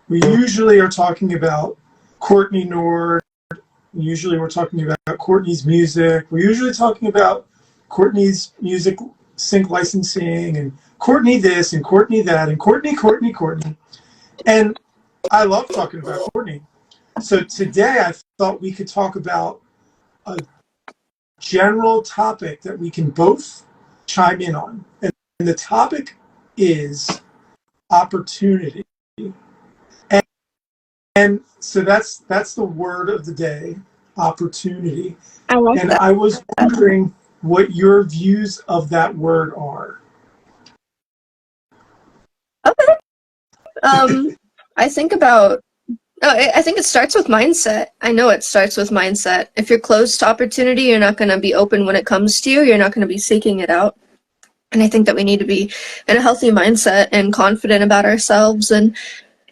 we usually are talking about Courtney Nord. Usually we're talking about Courtney's music. We're usually talking about Courtney's music sync licensing and Courtney this and Courtney that and Courtney. And I love talking about Courtney. So today I thought we could talk about a general topic that we can both chime in on. And the topic is opportunity. And so that's the word of the day, opportunity. I like that. I was wondering what your views of that word are. Okay. I think it starts with mindset. I know it starts with mindset. If you're closed to opportunity, you're not going to be open when it comes to you. You're not going to be seeking it out. And I think that we need to be in a healthy mindset and confident about ourselves. And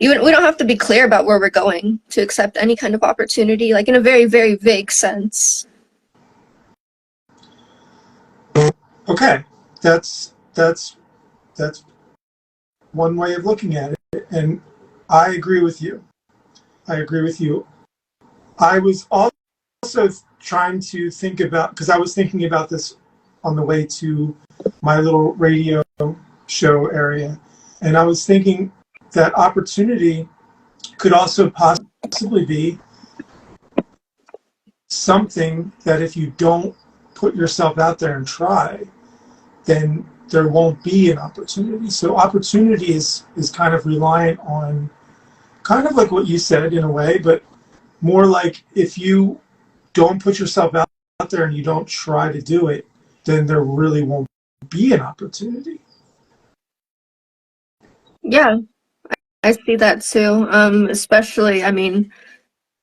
we don't have to be clear about where we're going to accept any kind of opportunity, like in a very, very vague sense. Okay, that's one way of looking at it, and I agree with you. I was also trying to think about, because I was thinking about this on the way to my little radio show area, and I was thinking that opportunity could also possibly be something that if you don't put yourself out there and try, then there won't be an opportunity. So opportunity is kind of reliant on, kind of like what you said in a way, but more like if you don't put yourself out there and you don't try to do it, then there really won't be an opportunity. Yeah, I see that too. Especially, I mean,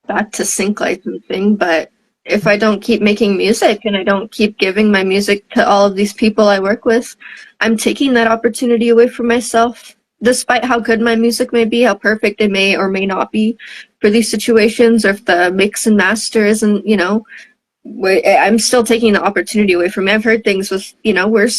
back to sync licensing, but if I don't keep making music and I don't keep giving my music to all of these people I work with, I'm taking that opportunity away from myself. Despite how good my music may be, how perfect it may or may not be for these situations, or if the mix and master isn't, I'm still taking the opportunity away from me. I've heard things with, where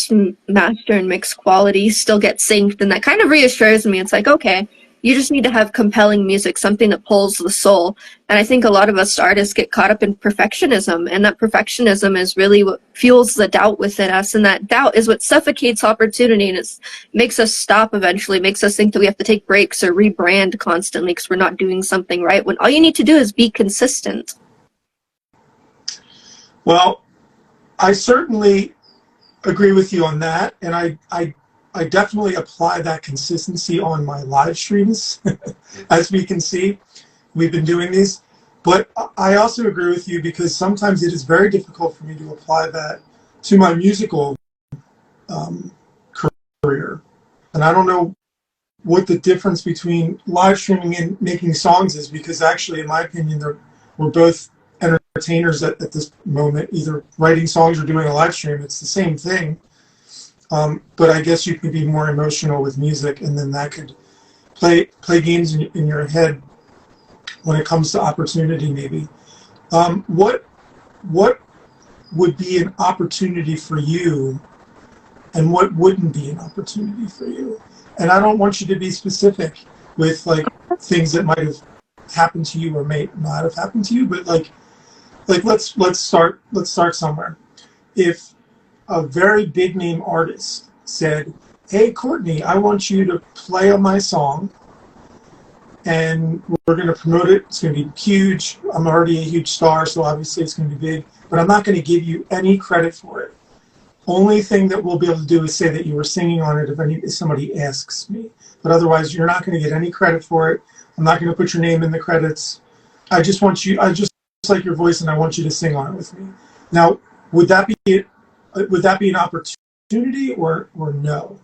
master and mix quality still get synced, and that kind of reassures me. It's like, okay, you just need to have compelling music, something that pulls the soul. And I think a lot of us artists get caught up in perfectionism, and that perfectionism is really what fuels the doubt within us, and that doubt is what suffocates opportunity, and it makes us stop eventually, makes us think that we have to take breaks or rebrand constantly because we're not doing something right, when all you need to do is be consistent. Well, I certainly agree with you on that, and I definitely apply that consistency on my live streams. As we can see, we've been doing these. But I also agree with you because sometimes it is very difficult for me to apply that to my musical career. And I don't know what the difference between live streaming and making songs is, because actually, in my opinion, we're both entertainers at this moment, either writing songs or doing a live stream. It's the same thing. But I guess you could be more emotional with music, and then that could play games in your head when it comes to opportunity, maybe. What would be an opportunity for you, and what wouldn't be an opportunity for you? And I don't want you to be specific with like things that might have happened to you or may not have happened to you, but like let's start somewhere. If a very big name artist said, "Hey Courtney, I want you to play on my song and we're going to promote it. It's going to be huge. I'm already a huge star, so obviously it's going to be big, but I'm not going to give you any credit for it. Only thing that we'll be able to do is say that you were singing on it if somebody asks me. But otherwise, you're not going to get any credit for it. I'm not going to put your name in the credits. I just like your voice, and I want you to sing on it with me." Now, would that be an opportunity or no?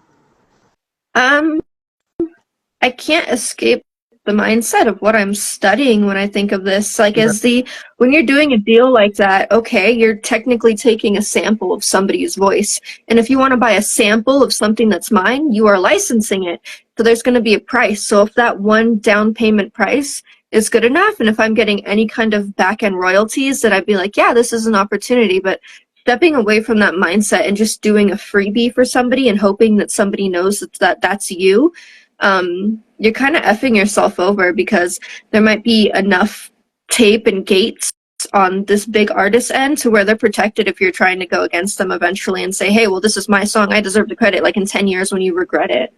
I can't escape the mindset of what I'm studying when I think of this. Like, when you're doing a deal like that, okay, you're technically taking a sample of somebody's voice. And if you want to buy a sample of something that's mine, you are licensing it. So there's going to be a price. So if that one down payment price is good enough, and if I'm getting any kind of back end royalties, that I'd be like, yeah, this is an opportunity. But stepping away from that mindset and just doing a freebie for somebody and hoping that somebody knows that that's you, you're kind of effing yourself over, because there might be enough tape and gates on this big artist end to where they're protected if you're trying to go against them eventually and say, hey, well, this is my song, I deserve the credit, like in 10 years when you regret it.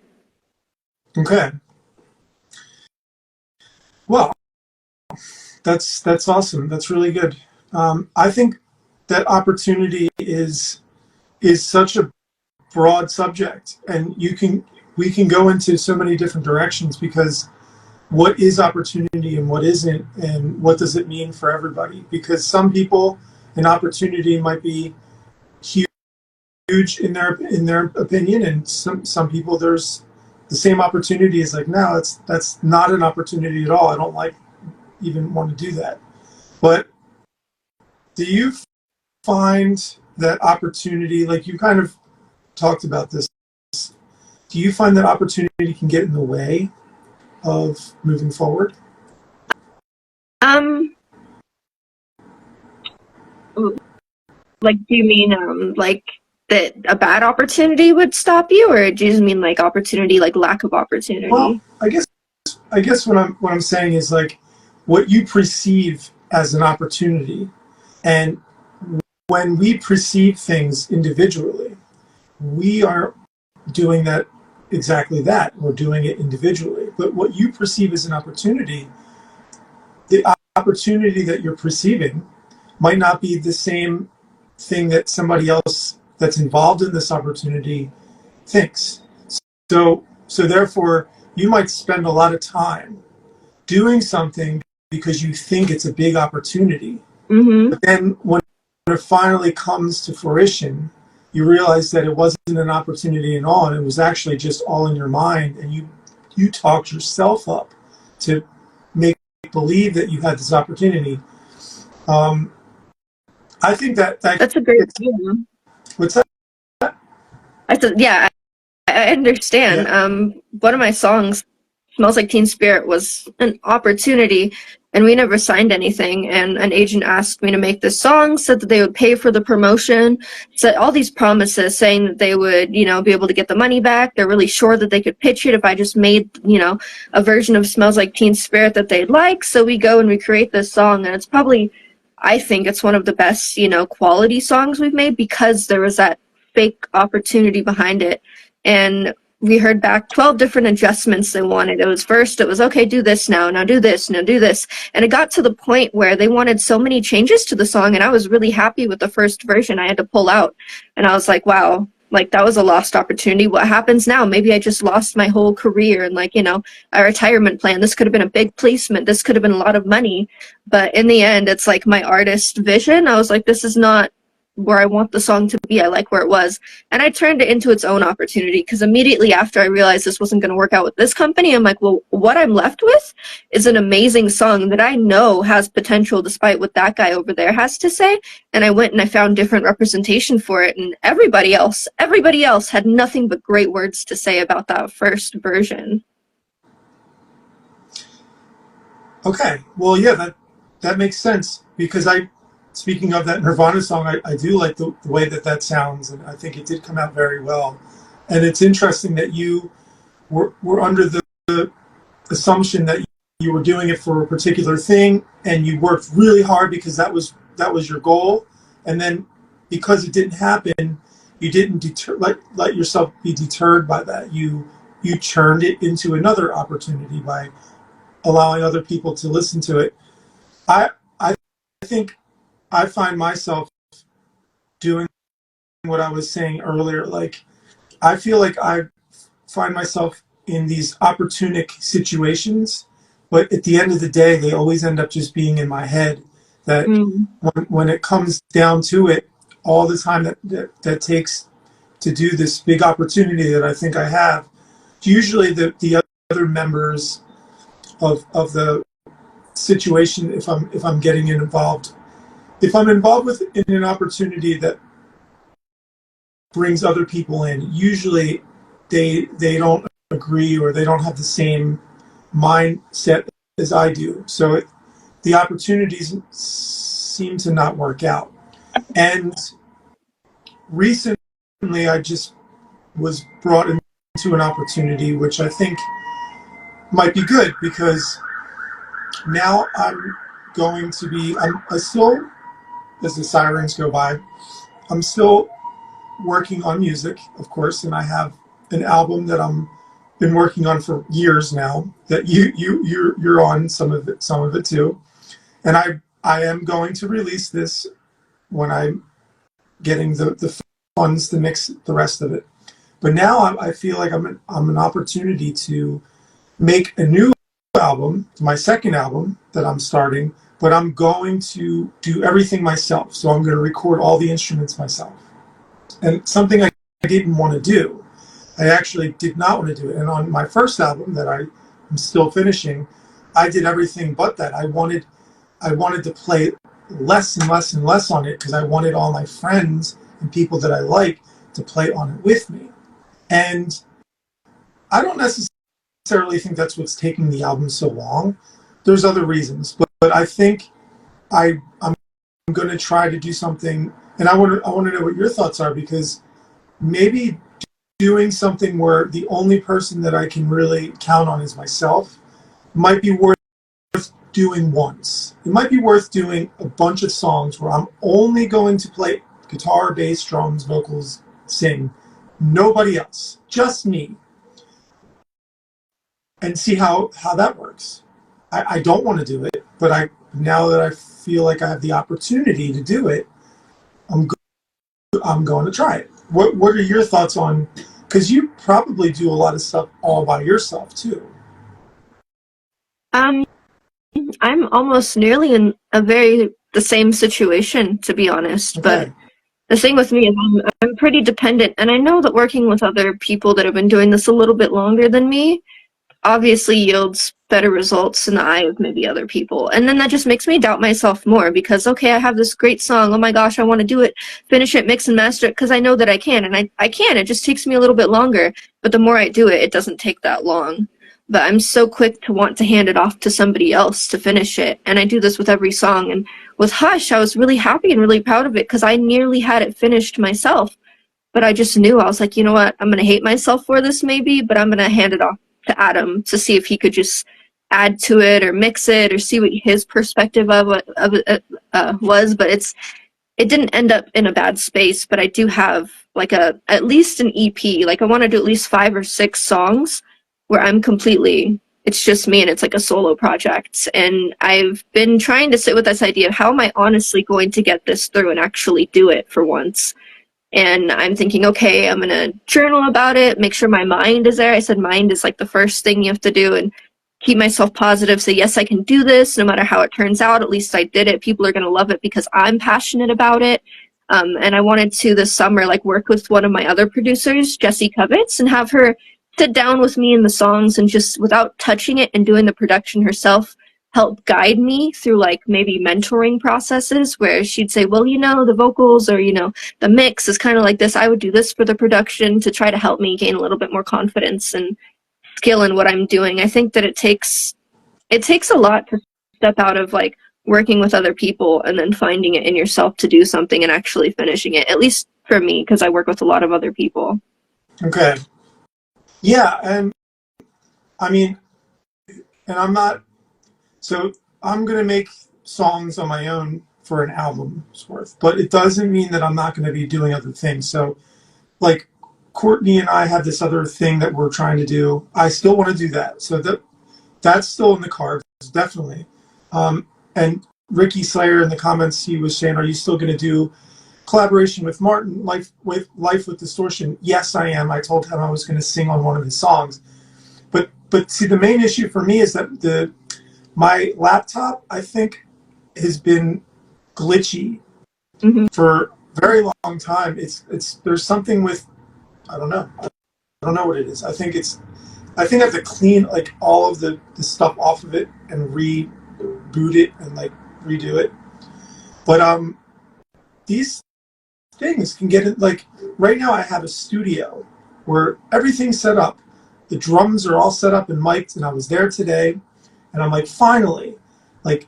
Okay. Well, that's awesome. That's really good. I think that opportunity is such a broad subject, and we can go into so many different directions, because what is opportunity and what isn't, and what does it mean for everybody? Because some people, an opportunity might be huge in their opinion, and some people, there's the same opportunity is like, no, that's not an opportunity at all. I don't even want to do that. But do you find that opportunity, like you kind of talked about this, do you find that opportunity can get in the way of moving forward? Like, do you mean like that a bad opportunity would stop you, or do you just mean like opportunity, like lack of opportunity? Well, I guess what I'm saying is, like, what you perceive as an opportunity, and when we perceive things individually, we are doing that, exactly that. We're doing it individually. But what you perceive as an opportunity, the opportunity that you're perceiving might not be the same thing that somebody else that's involved in this opportunity thinks. So therefore, you might spend a lot of time doing something because you think it's a big opportunity. Mm-hmm. But then when it finally comes to fruition, you realize that it wasn't an opportunity at all, and it was actually just all in your mind, and you talked yourself up to make believe that you had this opportunity. I think That's a great idea. What's that? I said, yeah, I understand. Yeah. One of my songs, Smells Like Teen Spirit, was an opportunity, and we never signed anything. And an agent asked me to make this song, said that they would pay for the promotion, said all these promises saying that they would, be able to get the money back. They're really sure that they could pitch it if I just made, a version of Smells Like Teen Spirit that they'd like. So we go and we create this song, and it's probably, I think it's one of the best, quality songs we've made, because there was that fake opportunity behind it. And we heard back 12 different adjustments they wanted. It was, okay, do this now do this, now do this. And it got to the point where they wanted so many changes to the song, and I was really happy with the first version. I had to pull out, and I was like, wow, like that was a lost opportunity. What happens now? Maybe I just lost my whole career and a retirement plan. This could have been a big placement. This could have been a lot of money. But in the end, it's like my artist vision. I was like, this is not where I want the song to be. I like where it was. And I turned it into its own opportunity, because immediately after I realized this wasn't going to work out with this company, I'm like, well, what I'm left with is an amazing song that I know has potential despite what that guy over there has to say. And I went and I found different representation for it, and everybody else had nothing but great words to say about that first version. Okay. Well, yeah, that makes sense, because speaking of that Nirvana song, I do like the way that sounds, and I think it did come out very well. And it's interesting that you were under the assumption that you were doing it for a particular thing, and you worked really hard because that was your goal. And then because it didn't happen, you didn't let yourself be deterred by that. You turned it into another opportunity by allowing other people to listen to it. I think I find myself doing what I was saying earlier. Like, I feel like I find myself in these opportunistic situations, but at the end of the day, they always end up just being in my head. That when it comes down to it, all the time that takes to do this big opportunity that I think I have, usually the other members of the situation, if I'm getting involved. If I'm involved in an opportunity that brings other people in, usually they don't agree, or they don't have the same mindset as I do. So the opportunities seem to not work out. And recently, I just was brought into an opportunity which I think might be good because now I'm going to be, I still, as the sirens go by, I'm still working on music, of course, and I have an album that I'm been working on for years now that you're on some of it too. And I am going to release this when I'm getting the funds to mix the rest of it. But now I feel like I'm an opportunity to make a new album, my second album that I'm starting, but I'm going to do everything myself. So I'm going to record all the instruments myself. And something I didn't want to do. I actually did not want to do it. And on my first album that I'm still finishing, I did everything but that. I wanted to play less and less and less on it because I wanted all my friends and people that I like to play on it with me. And I don't necessarily think that's what's taking the album so long. There's other reasons, but I think I'm going to try to do something, and I want to know what your thoughts are, because maybe doing something where the only person that I can really count on is myself might be worth doing once. It might be worth doing a bunch of songs where I'm only going to play guitar, bass, drums, vocals, sing, nobody else, just me, and see how that works. I don't want to do it, but now that I feel like I have the opportunity to do it, I'm going to try it. What are your thoughts on? Because you probably do a lot of stuff all by yourself too. I'm almost nearly in the same situation, to be honest. Okay. But the thing with me is I'm pretty dependent, and I know that working with other people that have been doing this a little bit longer than me obviously yields better results in the eye of maybe other people. And then that just makes me doubt myself more because, okay, I have this great song. Oh my gosh, I want to do it, finish it, mix and master it, because I know that I can. And I can. It just takes me a little bit longer. But the more I do it, it doesn't take that long. But I'm so quick to want to hand it off to somebody else to finish it. And I do this with every song. And with Hush, I was really happy and really proud of it because I nearly had it finished myself. But I just knew, I was like, you know what, I'm going to hate myself for this maybe, but I'm going to hand it off to Adam to see if he could just add to it or mix it or see what his perspective of it was. But it didn't end up in a bad space. But I do have like at least an EP. Like I want to do at least 5 or 6 songs where it's just me and it's like a solo project. And I've been trying to sit with this idea of how am I honestly going to get this through and actually do it for once. And I'm thinking, okay, I'm going to journal about it, make sure my mind is there. I said mind is like the first thing you have to do, and keep myself positive. Say, yes, I can do this no matter how it turns out. At least I did it. People are going to love it because I'm passionate about it. And I wanted to this summer like work with one of my other producers, Jessie Covitz, and have her sit down with me in the songs and just without touching it and doing the production herself, help guide me through like maybe mentoring processes where she'd say, well, the vocals or, the mix is kind of like this. I would do this for the production to try to help me gain a little bit more confidence and skill in what I'm doing. I think that it takes a lot to step out of like working with other people and then finding it in yourself to do something and actually finishing it, at least for me, because I work with a lot of other people. Okay. Yeah. And I mean, and so I'm going to make songs on my own for an album's worth, but it doesn't mean that I'm not going to be doing other things. So like Courtney and I have this other thing that we're trying to do. I still want to do that. So that's still in the cards, definitely. And Ricky Slayer in the comments, he was saying, are you still going to do collaboration with Martin, Life with Distortion? Yes, I am. I told him I was going to sing on one of his songs. But see, the main issue for me is that my laptop, I think, has been glitchy for a very long time. There's something with, I don't know what it is. I think I have to clean like all of the stuff off of it and reboot it and like redo it. But these things can get it. Like right now I have a studio where everything's set up. The drums are all set up and mic'd, and I was there today, and I'm like, finally, like,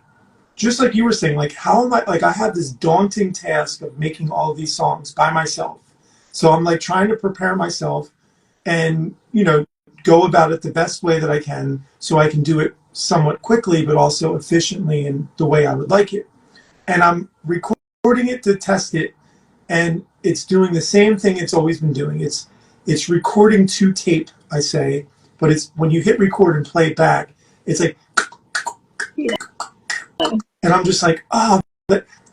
just like you were saying, like, how am I, like, I have this daunting task of making all of these songs by myself. So I'm like trying to prepare myself and, go about it the best way that I can so I can do it somewhat quickly, but also efficiently in the way I would like it. And I'm recording it to test it, and it's doing the same thing it's always been doing. It's recording to tape, I say, but it's when you hit record and play it back, it's like, Yeah. and I'm just like,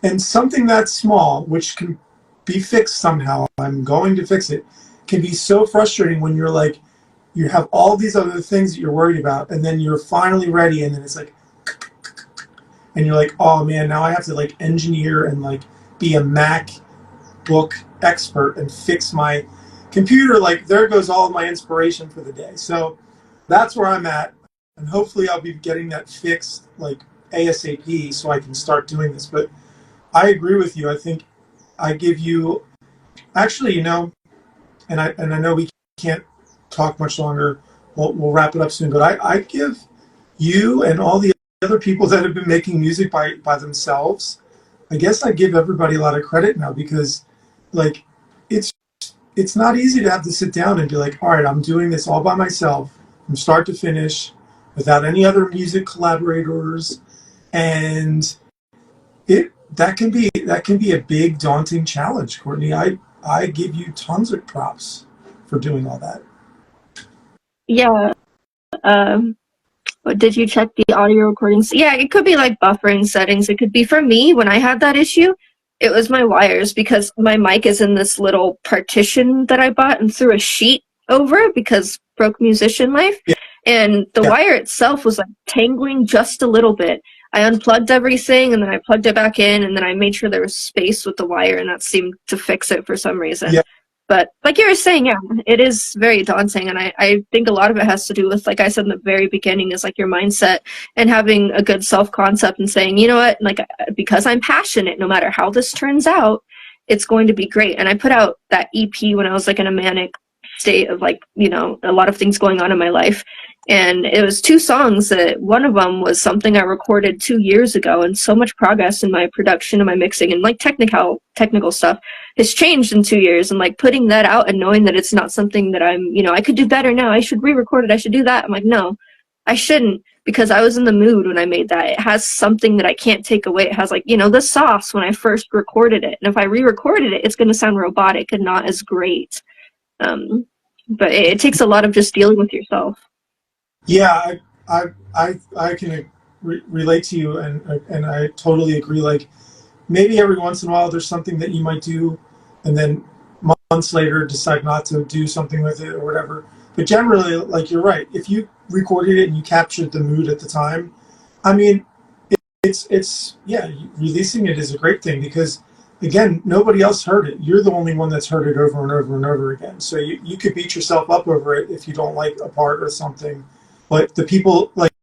and something that small, which can be fixed somehow, I'm going to fix it, can be so frustrating when you're like, you have all these other things that you're worried about, and then you're finally ready, and then it's like, and you're like, oh man, now I have to like engineer and like be a MacBook expert and fix my computer. Like, there goes all of my inspiration for the day. So that's where I'm at, and hopefully I'll be getting that fixed like ASAP so I can start doing this. But I agree with you. I think I give you, actually, you know, and I know we can't talk much longer. We'll wrap it up soon. But I give you and all the other people that have been making music by themselves, I guess I give everybody a lot of credit now, because like it's not easy to have to sit down and be like, all right, I'm doing this all by myself from start to finish without any other music collaborators, and that can be a big daunting challenge, Courtney. I give you tons of props for doing all that. Yeah. Did you check the audio recordings? Yeah, it could be like buffering settings. It could be, for me, when I had that issue, it was my wires, because my mic is in this little partition that I bought and threw a sheet over it because broke musician life. Yeah. And the wire itself was like tangling just a little bit. I unplugged everything and then I plugged it back in, and then I made sure there was space with the wire, and that seemed to fix it for some reason. Yeah. But like you were saying, yeah, it is very daunting. And I think a lot of it has to do with, like I said in the very beginning, is like your mindset and having a good self-concept and saying, you know what, like, because I'm passionate, no matter how this turns out, it's going to be great. And I put out that EP when I was like in a manic state of like, you know, a lot of things going on in my life. And it was 2 songs that one of them was something I recorded 2 years ago, and so much progress in my production and my mixing and like technical stuff has changed in 2 years. And like putting that out and knowing that it's not something that I'm, you know, I could do better now, I should re-record it, I should do that. I'm like, no, I shouldn't, because I was in the mood when I made that. It has something that I can't take away. It has like, you know, the sauce when I first recorded it. And if I re-recorded it, it's going to sound robotic and not as great. But it takes a lot of just dealing with yourself. Yeah, I can relate to you, and I totally agree. Like, maybe every once in a while there's something that you might do, and then months later decide not to do something with it or whatever. But generally, like, you're right. If you recorded it and you captured the mood at the time, I mean, it's releasing it is a great thing, because again, nobody else heard it. You're the only one that's heard it over and over and over again. So you could beat yourself up over it if you don't like a part or something. But the people like,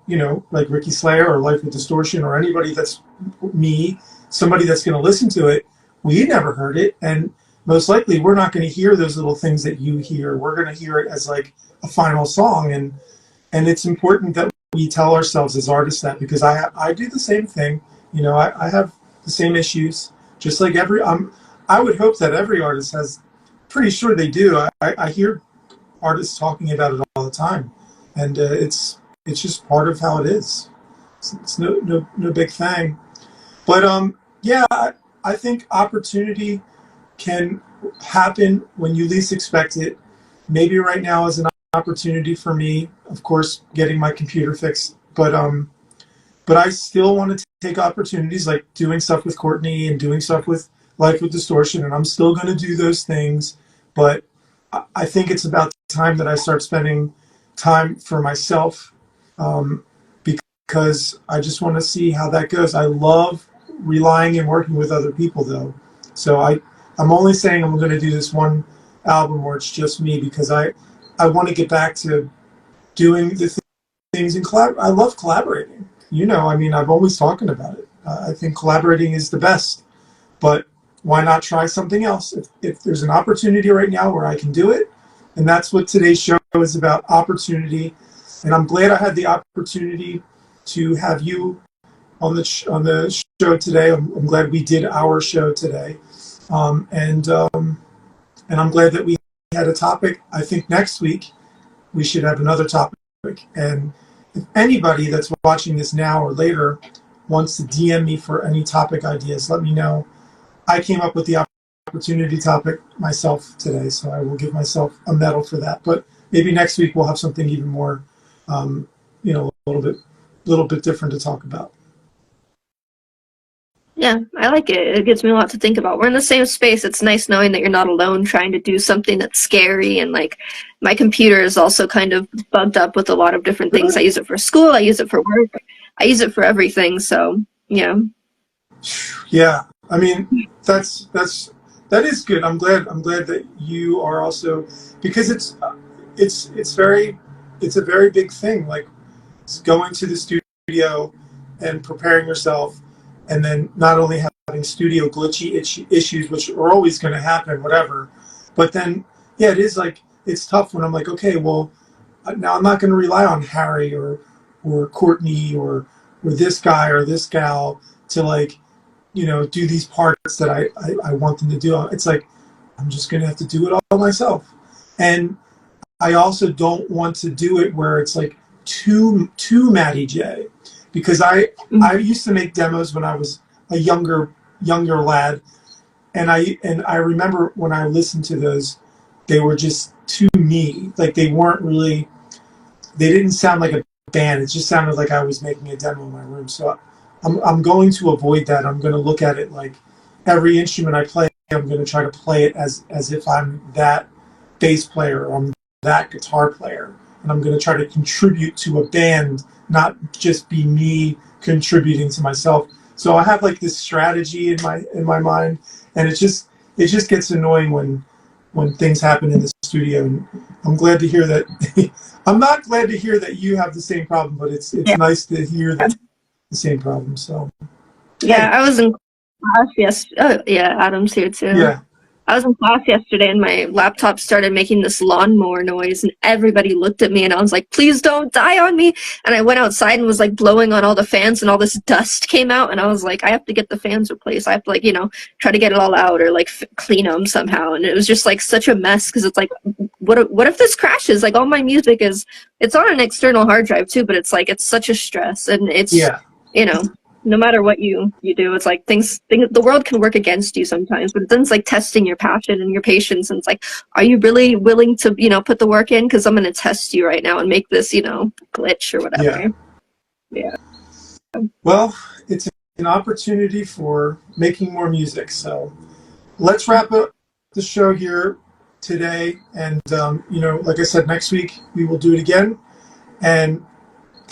you know, like Ricky Slayer or Life with Distortion, or anybody that's me, somebody that's going to listen to it, we never heard it. And most likely we're not going to hear those little things that you hear. We're going to hear it as like a final song. And it's important that we tell ourselves as artists that, because I do the same thing. You know, I have the same issues, just like I would hope that every artist has, pretty sure they do. I hear artists talking about it all the time. And it's just part of how it is. It's no big thing. But yeah, I think opportunity can happen when you least expect it. Maybe right now is an opportunity for me, of course, getting my computer fixed. But I still want to take opportunities, like doing stuff with Courtney and doing stuff with Life with Distortion, and I'm still going to do those things. But I think it's about time that I start spending time for myself, because I just want to see how that goes. I love relying and working with other people, though. So I'm only saying I'm going to do this one album where it's just me, because I want to get back to doing the things in I love collaborating. You know, I mean, I'm always talking about it. I think collaborating is the best, but why not try something else? If there's an opportunity right now where I can do it, and that's what today's show is about, opportunity. And I'm glad I had the opportunity to have you on the show today. I'm glad we did our show today, and I'm glad that we had a topic. I think next week we should have another topic. And if anybody that's watching this now or later wants to DM me for any topic ideas, let me know. I came up with the opportunity topic myself today, so I will give myself a medal for that. But maybe next week we'll have something even more, a little bit different to talk about. Yeah, I like it. It gives me a lot to think about. We're in the same space. It's nice knowing that you're not alone trying to do something that's scary. And like, my computer is also kind of bugged up with a lot of different things. I use it for school. I use it for work. I use it for everything. So, yeah. Yeah, I mean, that is good. I'm glad that you are also, because it's a very big thing. Like going to the studio and preparing yourself, and then not only having studio glitchy issues, which are always going to happen, whatever. But then, yeah, it is like, it's tough when I'm like, okay, well, now I'm not going to rely on Harry or Courtney or this guy or this gal to like, do these parts that I want them to do. It's like, I'm just going to have to do it all myself. And I also don't want to do it where it's like too Matty J, because I used to make demos when I was a younger lad, and I remember when I listened to those, they were just too me. Like they didn't sound like a band. It just sounded like I was making a demo in my room. So I'm going to avoid that. I'm going to look at it like every instrument I play, I'm going to try to play it as if I'm that bass player or I'm that guitar player, and I'm going to try to contribute to a band, not just be me contributing to myself. So I have like this strategy in my mind, and it just gets annoying when things happen in the studio. And I'm glad to hear that. I'm not glad to hear that you have the same problem, but it's nice to hear that the same problem. So yeah, I was in class. Yes. Oh, yeah. Adam's here too. Yeah. I was in class yesterday and my laptop started making this lawnmower noise and everybody looked at me and I was like, please don't die on me. And I went outside and was like blowing on all the fans and all this dust came out and I was like, I have to get the fans replaced. I have to like, try to get it all out or like clean them somehow. And it was just like such a mess because it's like, what if this crashes? Like all my music it's on an external hard drive too, but it's like, it's such a stress and it's, no matter what you do, it's like the world can work against you sometimes, but then it's like testing your passion and your patience. And it's like, are you really willing to, put the work in? Because I'm going to test you right now and make this, glitch or whatever. Yeah. Well, it's an opportunity for making more music. So let's wrap up the show here today. And, like I said, next week we will do it again. And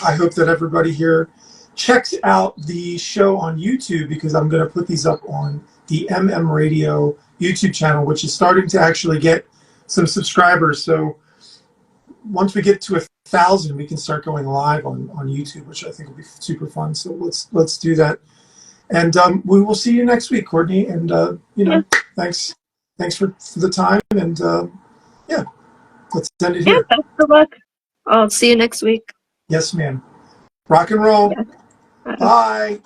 I hope that everybody here checks out the show on YouTube, because I'm going to put these up on the MM Radio YouTube channel, which is starting to actually get some subscribers. So once we get to 1,000, we can start going live on YouTube, which I think will be super fun. So let's do that. And we will see you next week, Courtney. And thanks for the time. And let's end it here. Best of luck. I'll see you next week. Yes, ma'am. Rock and roll. Yeah. Bye.